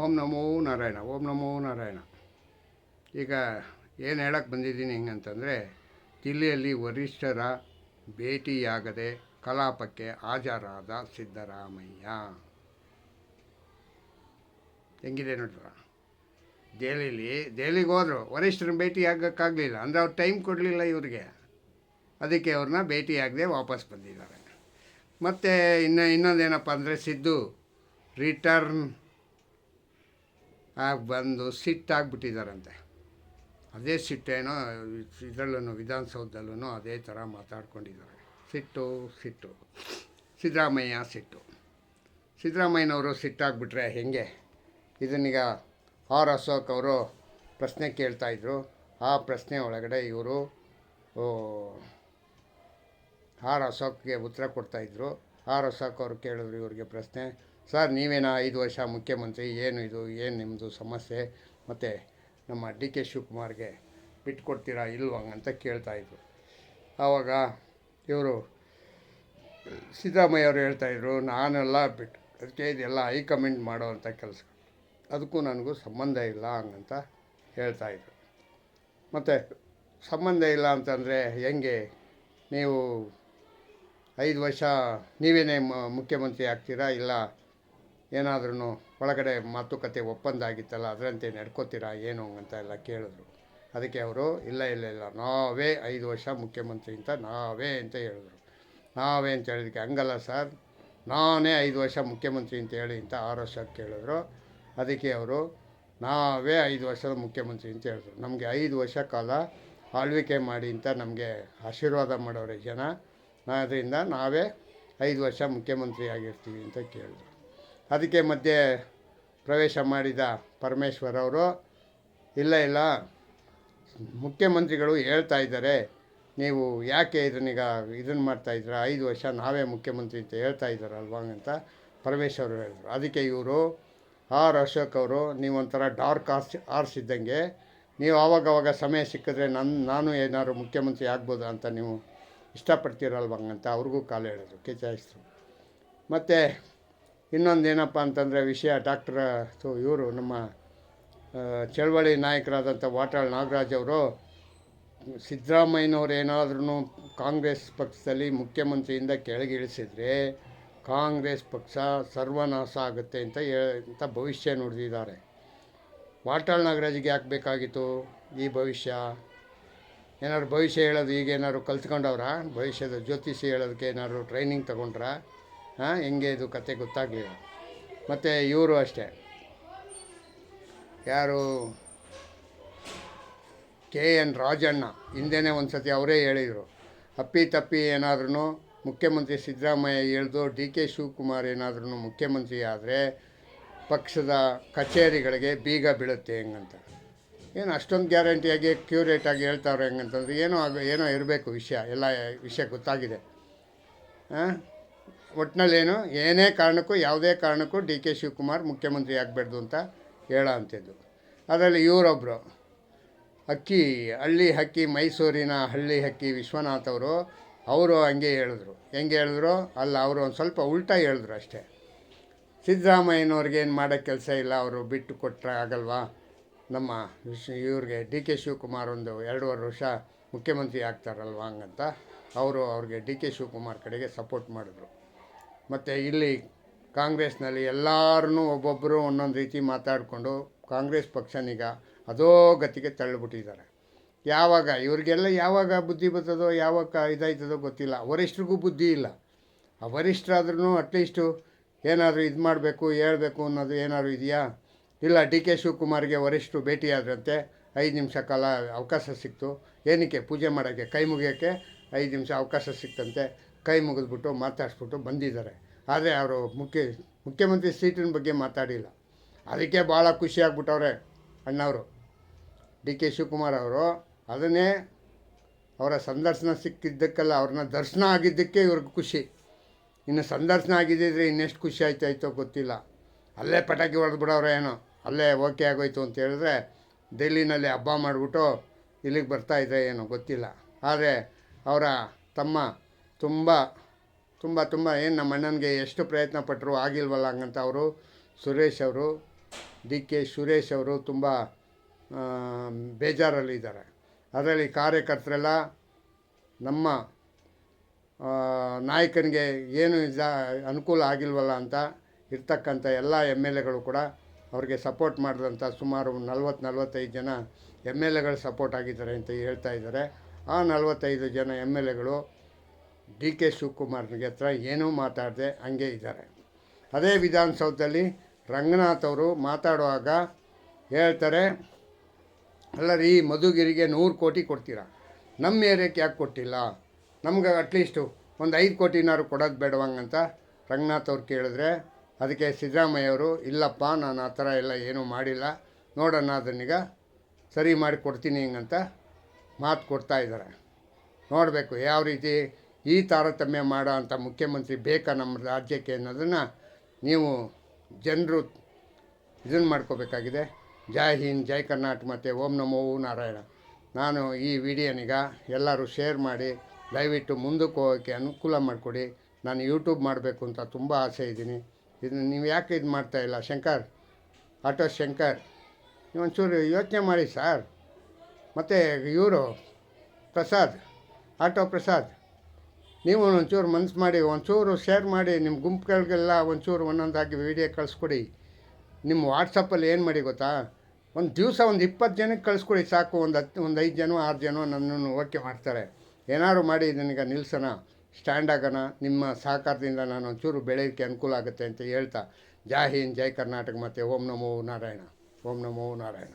ಓಂ ನಮೋ ನಾರಾಯಣ, ಓಂ ನಮೋ ನಾರಾಯಣ. ಈಗ ಏನು ಹೇಳಕ್ಕೆ ಬಂದಿದ್ದೀನಿ ಹೆಂಗಂತಂದರೆ, ದಿಲ್ಲಿಯಲ್ಲಿ ವರಿಷ್ಠರ ಭೇಟಿಯಾಗದೆ ಕಲಾಪಕ್ಕೆ ಹಾಜರಾದ ಸಿದ್ದರಾಮಯ್ಯ. ಹೆಂಗಿದೆ ನೋಡ್ರ. ದೆಹಲಿಗೆ ಹೋದರು, ವರಿಷ್ಠರನ್ನ ಭೇಟಿ ಆಗೋಕ್ಕಾಗಲಿಲ್ಲ ಅಂದರೆ ಅವ್ರು ಟೈಮ್ ಕೊಡಲಿಲ್ಲ ಇವ್ರಿಗೆ. ಅದಕ್ಕೆ ಅವ್ರನ್ನ ಭೇಟಿಯಾಗದೆ ವಾಪಸ್ ಬಂದಿದ್ದಾರೆ. ಮತ್ತು ಇನ್ನೊಂದೇನಪ್ಪ ಅಂದರೆ, ಸಿದ್ದು ರಿಟರ್ನ್ ಆಗಿ ಬಂದು ಸಿಟ್ಟಾಗ್ಬಿಟ್ಟಿದ್ದಾರಂತೆ. ಅದೇ ಸಿಟ್ಟೇನೋ ಇದರಲ್ಲೂ ವಿಧಾನಸೌಧದಲ್ಲೂ ಅದೇ ಥರ ಮಾತಾಡ್ಕೊಂಡಿದ್ದಾರೆ. ಸಿಟ್ಟು ಸಿದ್ದರಾಮಯ್ಯನವರು ಸಿಟ್ಟಾಗ್ಬಿಟ್ರೆ ಹೆಂಗೆ? ಇದನ್ನೀಗ ಆರ್ ಅಶೋಕ್ ಅವರು ಪ್ರಶ್ನೆ ಕೇಳ್ತಾಯಿದ್ರು. ಆ ಪ್ರಶ್ನೆ ಒಳಗಡೆ ಇವರು ಆರ್ ಅಶೋಕ್ಗೆ ಉತ್ತರ ಕೊಡ್ತಾಯಿದ್ರು. ಆರ್ ಅಶೋಕ್ ಅವರು ಕೇಳಿದ್ರು ಇವ್ರಿಗೆ ಪ್ರಶ್ನೆ, ಸರ್ ನೀವೇನಾ 5 ವರ್ಷ ಮುಖ್ಯಮಂತ್ರಿ, ಏನು ನಿಮ್ಮದು ಸಮಸ್ಯೆ, ಮತ್ತು ನಮ್ಮ ಡಿ ಕೆ ಶಿವಕುಮಾರ್ಗೆ ಬಿಟ್ಕೊಡ್ತೀರಾ ಇಲ್ವಂತ ಕೇಳ್ತಾಯಿದ್ರು. ಆವಾಗ ಇವರು ಸಿದ್ದರಾಮಯ್ಯ ಅವರು ಹೇಳ್ತಾಯಿದ್ರು, ನಾನೆಲ್ಲ ಅದಕ್ಕೆ ಇದೆಲ್ಲ ಹೈಕಮೆಂಟ್ ಮಾಡೋವಂಥ ಕೆಲಸ, ಅದಕ್ಕೂ ನನಗೂ ಸಂಬಂಧ ಇಲ್ಲ ಹಂಗಂತ ಹೇಳ್ತಾಯಿದ್ರು. ಮತ್ತು ಸಂಬಂಧ ಇಲ್ಲ ಅಂತಂದರೆ ಹೆಂಗೆ? ನೀವು 5 ವರ್ಷ ನೀವೇನೇ ಮುಖ್ಯಮಂತ್ರಿ ಆಗ್ತೀರಾ, ಇಲ್ಲ ಏನಾದ್ರೂ ಒಳಗಡೆ ಮಾತುಕತೆ ಒಪ್ಪಂದ ಆಗಿತ್ತಲ್ಲ ಅದರಂತೆ ನಡ್ಕೋತೀರಾ ಏನು ಅಂತ ಎಲ್ಲ ಕೇಳಿದ್ರು. ಅದಕ್ಕೆ ಅವರು ಇಲ್ಲ ನಾವೇ 5 ವರ್ಷ ಮುಖ್ಯಮಂತ್ರಿ ಅಂತ ಹೇಳಿದ್ರು. ನಾವೇ ಅಂತ ಹೇಳಿದಕ್ಕೆ ಹಂಗಲ್ಲ ಸರ್, ನಾನೇ 5 ವರ್ಷ ಮುಖ್ಯಮಂತ್ರಿ ಅಂತ ಹೇಳಿ ಅಂತ 6 ವರ್ಷ ಕೇಳಿದ್ರು. ಅದಕ್ಕೆ ಅವರು ನಾವೇ 5 ವರ್ಷದ ಮುಖ್ಯಮಂತ್ರಿ ಅಂತ ಹೇಳಿದ್ರು. ನಮಗೆ 5 ವರ್ಷ ಕಾಲ ಆಳ್ವಿಕೆ ಮಾಡಿ ಅಂತ ನಮಗೆ ಆಶೀರ್ವಾದ ಮಾಡೋರೆ ಜನ, ಅದರಿಂದ ನಾವೇ 5 ವರ್ಷ ಮುಖ್ಯಮಂತ್ರಿ ಆಗಿರ್ತೀವಿ ಅಂತ ಕೇಳಿದ್ರು. ಅದಕ್ಕೆ ಮಧ್ಯೆ ಪ್ರವೇಶ ಮಾಡಿದ ಪರಮೇಶ್ವರ್ ಅವರು ಇಲ್ಲ ಮುಖ್ಯಮಂತ್ರಿಗಳು ಹೇಳ್ತಾ ಇದ್ದಾರೆ, ನೀವು ಯಾಕೆ ಇದನ್ನು ಮಾಡ್ತಾಯಿದ್ದೀರಾ, 5 ವರ್ಷ ನಾವೇ ಮುಖ್ಯಮಂತ್ರಿ ಅಂತ ಹೇಳ್ತಾ ಇದ್ದಾರಲ್ವಾ ಅಂತ ಪರಮೇಶ್ವರ್ ಹೇಳಿದ್ರು. ಅದಕ್ಕೆ ಇವರು ಆರ್ ಅಶೋಕ್ ಅವರು, ನೀವೊಂಥರ ಡಾರ್ಕ್ ಆರ್ಸ್ ಇದ್ದಂಗೆ, ನೀವು ಆವಾಗವಾಗ ಸಮಯ ಸಿಕ್ಕಿದ್ರೆ ನಾನು ಏನಾದ್ರು ಮುಖ್ಯಮಂತ್ರಿ ಆಗ್ಬೋದಾ ಅಂತ ನೀವು ಇಷ್ಟಪಡ್ತೀರಲ್ವಂತ ಅವ್ರಿಗೂ ಕಾಲು ಹೇಳಿದ್ರು, ಕಿಚಾಯಿಸಿದ್ರು. ಮತ್ತು ಇನ್ನೊಂದೇನಪ್ಪ ಅಂತಂದರೆ ವಿಷಯ, ಇವರು ನಮ್ಮ ಚಳವಳಿ ನಾಯಕರಾದಂಥ ವಾಟಾಳ್ ನಾಗರಾಜ್ ಅವರು, ಸಿದ್ದರಾಮಯ್ಯನವ್ರು ಏನಾದ್ರೂ ಕಾಂಗ್ರೆಸ್ ಪಕ್ಷದಲ್ಲಿ ಮುಖ್ಯಮಂತ್ರಿಯಿಂದ ಕೆಳಗಿಳಿಸಿದರೆ ಕಾಂಗ್ರೆಸ್ ಪಕ್ಷ ಸರ್ವನಾಶ ಆಗುತ್ತೆ ಅಂತ ಭವಿಷ್ಯ ನುಡಿದಿದ್ದಾರೆ. ವಾಟಾಳ್ ನಾಗರಾಜಿಗೆ ಯಾಕೆ ಬೇಕಾಗಿತ್ತು ಈ ಭವಿಷ್ಯ? ಏನಾದ್ರು ಭವಿಷ್ಯ ಹೇಳೋದು ಈಗೇನಾದ್ರು ಕಲ್ತ್ಕೊಂಡವ್ರ? ಭವಿಷ್ಯದ ಜ್ಯೋತಿಷಿ ಹೇಳೋದಕ್ಕೆ ಏನಾದ್ರು ಟ್ರೈನಿಂಗ್ ತಗೊಂಡ್ರಾ? ಹೆಂಗೆ ಇದು ಕತೆ ಗೊತ್ತಾಗಲಿಲ್ಲ. ಮತ್ತು ಇವರು ಅಷ್ಟೇ, ಯಾರು KN ರಾಜಣ್ಣ, ಹಿಂದೆನೇ ಒಂದು ಸತಿ ಅವರೇ ಹೇಳಿದರು, ಅಪ್ಪಿ ಏನಾದ್ರೂ ಮುಖ್ಯಮಂತ್ರಿ ಸಿದ್ದರಾಮಯ್ಯ ಹೇಳ್ದು ಡಿ ಕೆ ಶಿವಕುಮಾರ್ ಏನಾದ್ರೂ ಮುಖ್ಯಮಂತ್ರಿ ಆದರೆ ಪಕ್ಷದ ಕಚೇರಿಗಳಿಗೆ ಬೀಗ ಬೀಳುತ್ತೆ ಹೆಂಗಂತ. ಏನು ಅಷ್ಟೊಂದು ಗ್ಯಾರಂಟಿಯಾಗಿ ಕ್ಯೂರೇಟಾಗಿ ಹೇಳ್ತಾವ್ರೆ ಹೆಂಗಂತಂದ್ರೆ ಏನೋ ಇರಬೇಕು ವಿಷಯ, ಎಲ್ಲ ವಿಷಯ ಗೊತ್ತಾಗಿದೆ. ಒಟ್ಟಿನಲ್ಲೇನು ಯಾವುದೇ ಕಾರಣಕ್ಕೂ ಡಿ ಕೆ ಶಿವಕುಮಾರ್ ಮುಖ್ಯಮಂತ್ರಿ ಆಗಬಾರ್ದು ಅಂತ ಹೇಳೋ ಅಂಥದ್ದು. ಅದರಲ್ಲಿ ಇವರೊಬ್ಬರು ಹಳ್ಳಿ ಹಕ್ಕಿ, ಮೈಸೂರಿನ ಹಳ್ಳಿ ಹಕ್ಕಿ ವಿಶ್ವನಾಥ್ ಅವರು ಹಂಗೆ ಹೇಳಿದ್ರು. ಹೆಂಗೆ ಹೇಳಿದ್ರು ಅಲ್ಲ, ಅವರು ಒಂದು ಸ್ವಲ್ಪ ಉಲ್ಟಾ ಹೇಳಿದ್ರು ಅಷ್ಟೇ. ಸಿದ್ದರಾಮಯ್ಯನವ್ರಿಗೆ ಏನು ಮಾಡೋಕ್ಕೆ ಕೆಲಸ ಇಲ್ಲ, ಅವರು ಬಿಟ್ಟು ಕೊಟ್ಟರೆ ಆಗಲ್ವಾ, ನಮ್ಮ ಇವ್ರಿಗೆ ಡಿ ಕೆ ಶಿವಕುಮಾರ್ ಒಂದು 2.5 ವರ್ಷ ಮುಖ್ಯಮಂತ್ರಿ ಆಗ್ತಾರಲ್ವ ಹಂಗಂತ ಅವ್ರಿಗೆ ಡಿ ಕೆ ಶಿವಕುಮಾರ್ ಕಡೆಗೆ ಸಪೋರ್ಟ್ ಮಾಡಿದ್ರು. ಮತ್ತು ಇಲ್ಲಿ ಕಾಂಗ್ರೆಸ್ನಲ್ಲಿ ಎಲ್ಲರೂ ಒಬ್ಬೊಬ್ಬರು ಒಂದೊಂದು ರೀತಿ ಮಾತಾಡಿಕೊಂಡು ಕಾಂಗ್ರೆಸ್ ಪಕ್ಷನೀಗ ಅದೋ ಗತಿಗೆ ತಳ್ಳಿಬಿಟ್ಟಿದ್ದಾರೆ. ಇವ್ರಿಗೆಲ್ಲ ಯಾವಾಗ ಬುದ್ಧಿ ಬರ್ತದೋ, ಯಾವಾಗ ಇದಾಯ್ತದೋ ಗೊತ್ತಿಲ್ಲ. ವರಿಷ್ಠರಿಗೂ ಬುದ್ಧಿ ಇಲ್ಲ. ಆ ವರಿಷ್ಠರಾದ್ರೂ ಅಟ್ಲೀಸ್ಟು ಏನಾದರೂ ಇದು ಮಾಡಬೇಕು, ಹೇಳ್ಬೇಕು ಅನ್ನೋದು ಏನಾದ್ರು ಇದೆಯಾ? ಇಲ್ಲ, ಡಿ ಕೆ ಶಿವಕುಮಾರ್ಗೆ ವರಿಷ್ಠರು ಭೇಟಿಯಾದ್ರಂತೆ, 5 ನಿಮಿಷ ಕಾಲ ಅವಕಾಶ ಸಿಕ್ತು. ಏನಕ್ಕೆ? ಪೂಜೆ ಮಾಡೋಕ್ಕೆ, ಕೈ ಮುಗಿಯೋಕ್ಕೆ 5 ನಿಮಿಷ ಅವಕಾಶ ಸಿಕ್ತಂತೆ. ಕೈ ಮುಗಿದ್ಬಿಟ್ಟು ಮಾತಾಡಿಸ್ಬಿಟ್ಟು ಬಂದಿದ್ದಾರೆ. ಆದರೆ ಅವರು ಮುಖ್ಯಮಂತ್ರಿ ಸೀಟಿನ ಬಗ್ಗೆ ಮಾತಾಡಿಲ್ಲ. ಅದಕ್ಕೆ ಭಾಳ ಖುಷಿಯಾಗ್ಬಿಟ್ಟವ್ರೆ ಅಣ್ಣವರು ಡಿ ಕೆ ಶಿವಕುಮಾರ್ ಅವರು. ಅದನ್ನೇ ಅವರ ಸಂದರ್ಶನ ಸಿಕ್ಕಿದ್ದಕ್ಕೆಲ್ಲ, ಅವ್ರನ್ನ ದರ್ಶನ ಆಗಿದ್ದಕ್ಕೆ ಇವ್ರಿಗೆ ಖುಷಿ. ಇನ್ನು ಸಂದರ್ಶನ ಆಗಿದ್ದಿದ್ರೆ ಇನ್ನೆಷ್ಟು ಖುಷಿ ಆಯ್ತಾಯಿತೋ ಗೊತ್ತಿಲ್ಲ. ಅಲ್ಲೇ ಪಟಾಕಿ ಹೊಡೆದ್ಬಿಡೋರು ಏನೋ, ಅಲ್ಲೇ ಓಕೆ ಆಗೋಯ್ತು ಅಂತ ಹೇಳಿದ್ರೆ ಡೆಲ್ಲಿನಲ್ಲಿ ಹಬ್ಬ ಮಾಡಿಬಿಟ್ಟು ಇಲ್ಲಿಗೆ ಬರ್ತಾಯಿದ್ರೆ ಏನೋ ಗೊತ್ತಿಲ್ಲ. ಆದರೆ ಅವರ ತಮ್ಮ ತುಂಬ ಏನು ನಮ್ಮ ಅಣ್ಣನಿಗೆ ಎಷ್ಟು ಪ್ರಯತ್ನ ಪಟ್ಟರು ಆಗಿಲ್ವಲ್ಲ ಹಂಗಂತ ಸುರೇಶ್ ಅವರು ಡಿ ಕೆ ಸುರೇಶ್ ಅವರು ತುಂಬ ಬೇಜಾರಲ್ಲಿದ್ದಾರೆ. ಅದರಲ್ಲಿ ಕಾರ್ಯಕರ್ತರೆಲ್ಲ ನಮ್ಮ ನಾಯಕನಿಗೆ ಏನು ಅನುಕೂಲ ಆಗಿಲ್ವಲ್ಲ ಅಂತ ಇರ್ತಕ್ಕಂಥ ಎಲ್ಲ ಎಮ್ ಎಲ್ ಎಗಳು ಕೂಡ ಅವ್ರಿಗೆ ಸಪೋರ್ಟ್ ಮಾಡಿದಂಥ ಸುಮಾರು 40-45 ಜನ ಎಮ್ ಎಲ್ ಎಗಳು ಸಪೋರ್ಟ್ ಆಗಿದ್ದಾರೆ ಅಂತ ಹೇಳ್ತಾ ಇದ್ದಾರೆ. ಆ 45 ಜನ ಎಮ್ ಎಲ್ ಎಗಳು ಡಿ ಕೆ ಶಿವಕುಮಾರ್ನಿಗೆ ಹತ್ರ ಏನೂ ಮಾತಾಡದೆ ಹಂಗೆ ಇದ್ದಾರೆ. ಅದೇ ವಿಧಾನಸೌಧದಲ್ಲಿ ರಂಗನಾಥ್ ಅವರು ಮಾತಾಡುವಾಗ ಹೇಳ್ತಾರೆ, ಅಲ್ಲ ರೀ, ಮಧುಗಿರಿಗೆ 100 ಕೋಟಿ ಕೊಡ್ತೀರಾ, ನಮ್ಮ ಏರಿಯಾಕ್ಕೆ ಯಾಕೆ ಕೊಟ್ಟಿಲ್ಲ, ನಮ್ಗೆ ಅಟ್ಲೀಸ್ಟು ಒಂದು 5 ಕೋಟಿನಾರು ಕೊಡೋದು ಬೇಡವಂಗಂತ ರಂಗನಾಥ್ ಅವ್ರು ಕೇಳಿದ್ರೆ, ಅದಕ್ಕೆ ಸಿದ್ದರಾಮಯ್ಯವರು ಇಲ್ಲಪ್ಪ, ನಾನು ಆ ಥರ ಎಲ್ಲ ಏನೂ ಮಾಡಿಲ್ಲ, ನೋಡೋಣ ಅದನ್ನೀಗ ಸರಿ ಮಾಡಿ ಕೊಡ್ತೀನಿ ಹಿಂಗಂತ ಮಾತು ಕೊಡ್ತಾ ಇದ್ದಾರೆ. ನೋಡಬೇಕು ಯಾವ ರೀತಿ ಈ ತಾರತಮ್ಯ ಮಾಡೋ ಅಂಥ ಮುಖ್ಯಮಂತ್ರಿ ಬೇಕಾ ನಮ್ಮ ರಾಜ್ಯಕ್ಕೆ ಅನ್ನೋದನ್ನು ನೀವು ಜನರು ಇದನ್ನು ಮಾಡ್ಕೋಬೇಕಾಗಿದೆ. ಜೈ ಹಿಂದ್, ಜೈ ಕರ್ನಾಟಕ ಮತ್ತು ಓಂ ನಮೋ ನಾರಾಯಣ. ನಾನು ಈ ವಿಡಿಯೋನಿಗ ಎಲ್ಲರೂ ಶೇರ್ ಮಾಡಿ ದಯವಿಟ್ಟು ಮುಂದಕ್ಕೆ ಹೋಗೋಕ್ಕೆ ಅನುಕೂಲ ಮಾಡಿಕೊಡಿ. ನಾನು ಯೂಟ್ಯೂಬ್ ಮಾಡಬೇಕು ಅಂತ ತುಂಬ ಆಸೆ ಇದ್ದೀನಿ. ಇದನ್ನು ನೀವು ಯಾಕೆ ಇದು ಮಾಡ್ತಾಯಿಲ್ಲ? ಶಂಕರ್, ಆಟೋ ಶಂಕರ್, ನೀವು ಒಂಚೂರು ಯೋಚನೆ ಮಾಡಿ ಸರ್. ಮತ್ತು ಇವರು ಪ್ರಸಾದ್, ಆಟೋ ಪ್ರಸಾದ್, ನೀವು ಒಂಚೂರು ಮನ್ಸು ಮಾಡಿ ಒಂಚೂರು ಶೇರ್ ಮಾಡಿ, ನಿಮ್ಮ ಗುಂಪುಗಳಿಗೆಲ್ಲ ಒಂಚೂರು ಒಂದೊಂದಾಗಿ ವೀಡಿಯೋ ಕಳಿಸ್ಕೊಡಿ. ನಿಮ್ಮ ವಾಟ್ಸಪ್ಪಲ್ಲಿ ಏನು ಮಾಡಿ ಗೊತ್ತಾ, ಒಂದು ದಿವಸ ಒಂದು 20 ಜನಕ್ಕೆ ಕಳಿಸ್ಕೊಡಿ ಸಾಕು. ಒಂದು 5 ಜನ 6 ಜನ ನನ್ನನ್ನು ಓಕೆ ಮಾಡ್ತಾರೆ. ಏನಾದ್ರು ಮಾಡಿ ಇದನ್ನೀಗ ನಿಲ್ಸೋಣ, ಸ್ಟ್ಯಾಂಡ್ ಆಗೋಣ. ನಿಮ್ಮ ಸಹಕಾರದಿಂದ ನಾನು ಒಂಚೂರು ಬೆಳೆಯೋಕ್ಕೆ ಅನುಕೂಲ ಆಗುತ್ತೆ ಅಂತ ಹೇಳ್ತಾ, ಜೈ ಹಿಂದ್, ಜೈ ಕರ್ನಾಟಕ ಮತ್ತು ಓಂ ನಮೋ ನಾರಾಯಣ, ಓಂ ನಮೋ ನಾರಾಯಣ.